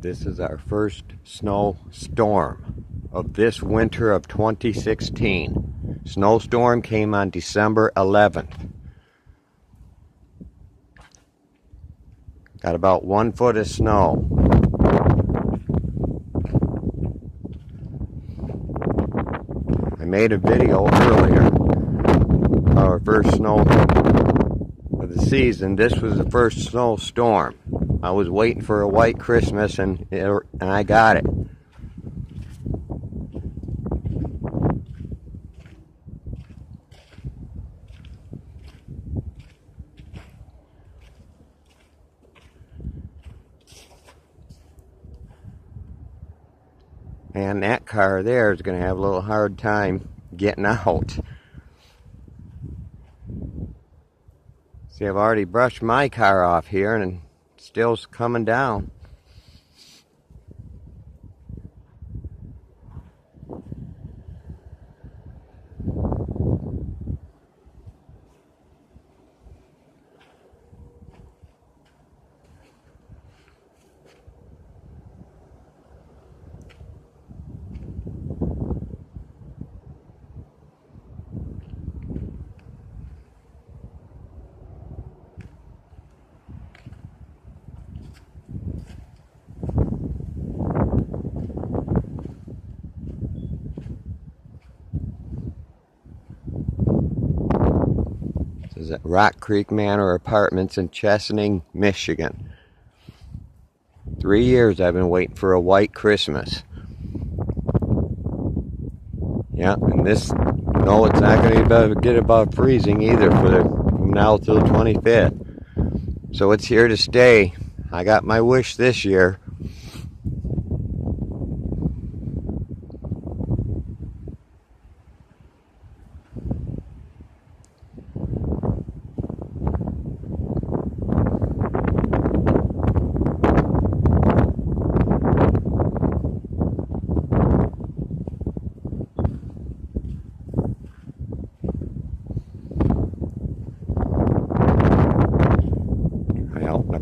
This is our first snowstorm of this winter of 2016. Snowstorm came on December 11th. Got about 1 foot of snow. I made a video earlier, our first snow of the season. This was the first snowstorm. I was waiting for a white Christmas and I got it. And that car there is going to have a little hard time getting out. See, I've already brushed my car off here and it's still coming down. This is at Rock Creek Manor Apartments in Chesaning, Michigan. 3 years I've been waiting for a white Christmas. Yeah, and this, no, it's not going to get above freezing either from now till the 25th. So it's here to stay. I got my wish this year.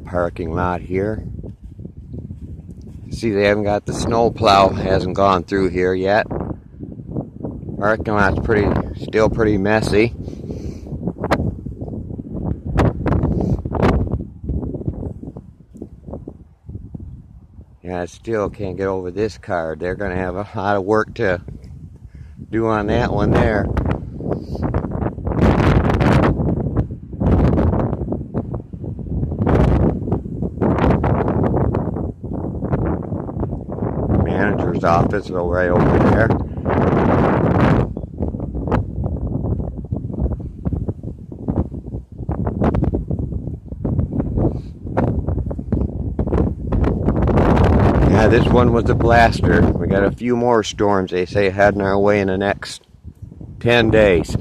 Parking lot here. See, they haven't got the snow plow, hasn't gone through here yet. Parking lot's still pretty messy. Yeah, I still can't get over this car. They're gonna have a lot of work to do on that one there. Manager's office right over there. Yeah, this one was a blaster. We got a few more storms, they say, heading our way in the next 10 days.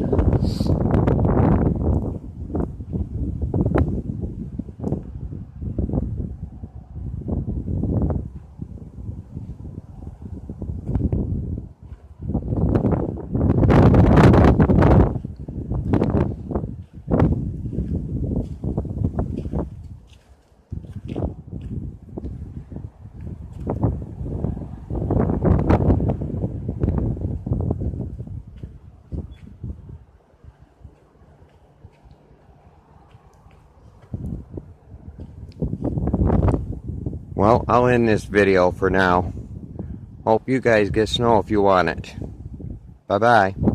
Well, I'll end this video for now. Hope you guys get snow if you want it. Bye-bye.